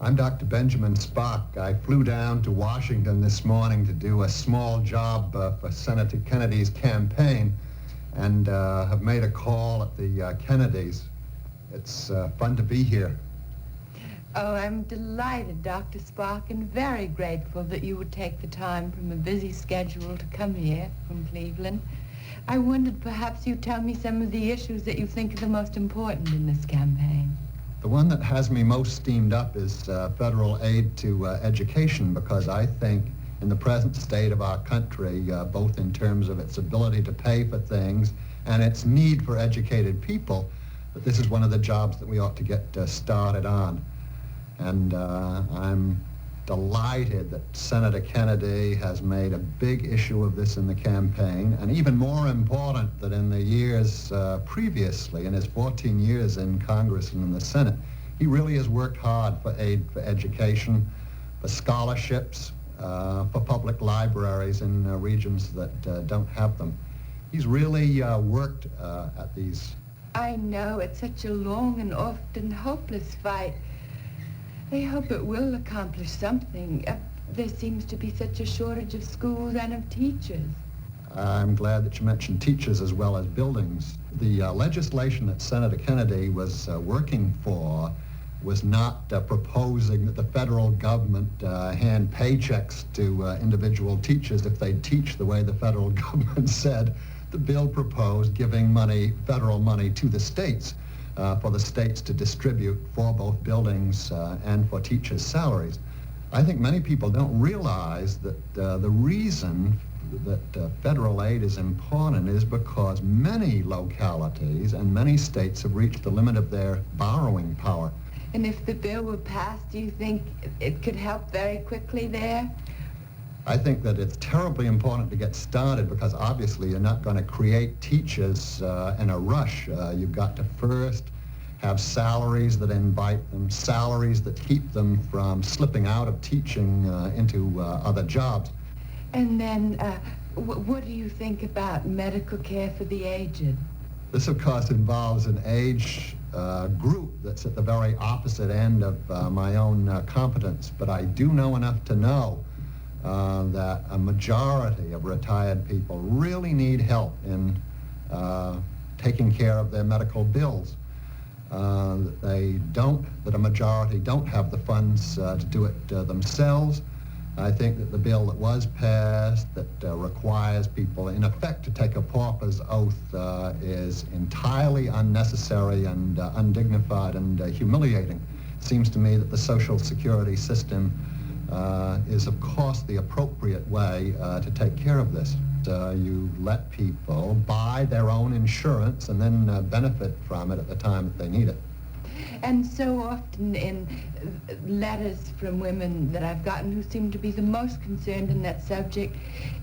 I'm Dr. Benjamin Spock. I flew down to Washington this morning to do a small job for Senator Kennedy's campaign and have made a call at the Kennedys. It's fun to be here. Oh, I'm delighted, Dr. Spock, and very grateful that you would take the time from a busy schedule to come here from Cleveland. I wondered perhaps you'd tell me some of the issues that you think are the most important in this campaign. The one that has me most steamed up is federal aid to education, because I think in the present state of our country, both in terms of its ability to pay for things and its need for educated people, that this is one of the jobs that we ought to get started on. And I'm delighted that Senator Kennedy has made a big issue of this in the campaign, and even more important that in the years previously, in his 14 years in Congress and in the Senate, he really has worked hard for aid for education, for scholarships, for public libraries in regions that don't have them. He's really worked at these. I know, it's such a long and often hopeless fight. I hope it will accomplish something. There seems to be such a shortage of schools and of teachers. I'm glad that you mentioned teachers as well as buildings. The legislation that Senator Kennedy was working for was not proposing that the federal government hand paychecks to individual teachers if they teach the way the federal government said. The bill proposed giving money, federal money, to the states for the states to distribute for both buildings and for teachers' salaries. I think many people don't realize that the reason that federal aid is important is because many localities and many states have reached the limit of their borrowing power. And if the bill were passed, do you think it could help very quickly there? I think that it's terribly important to get started, because obviously you're not going to create teachers in a rush. You've got to first have salaries that invite them, salaries that keep them from slipping out of teaching into other jobs. And then what do you think about medical care for the aged? This, of course, involves an age group that's at the very opposite end of my own competence, but I do know enough to know that a majority of retired people really need help in taking care of their medical bills. That a majority don't have the funds to do it themselves. I think that the bill that was passed that requires people, in effect, to take a pauper's oath is entirely unnecessary and undignified and humiliating. It seems to me that the Social Security system is, of course, the appropriate way to take care of this. You let people buy their own insurance and then benefit from it at the time that they need it. And so often in letters from women that I've gotten who seem to be the most concerned in that subject,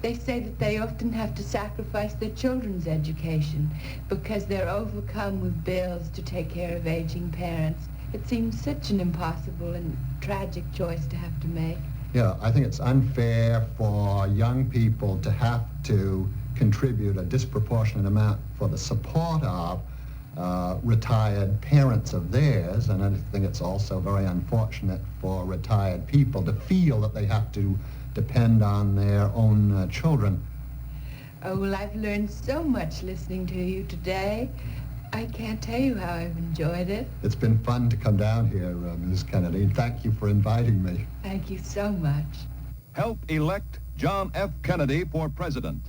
they say that they often have to sacrifice their children's education because they're overcome with bills to take care of aging parents. It seems such an impossible and tragic choice to have to make. Yeah, I think it's unfair for young people to have to contribute a disproportionate amount for the support of retired parents of theirs, and I think it's also very unfortunate for retired people to feel that they have to depend on their own children. Oh, well, I've learned so much listening to you today. I can't tell you how I've enjoyed it. It's been fun to come down here, Mrs. Kennedy, and thank you for inviting me. Thank you so much. Help elect John F. Kennedy for president.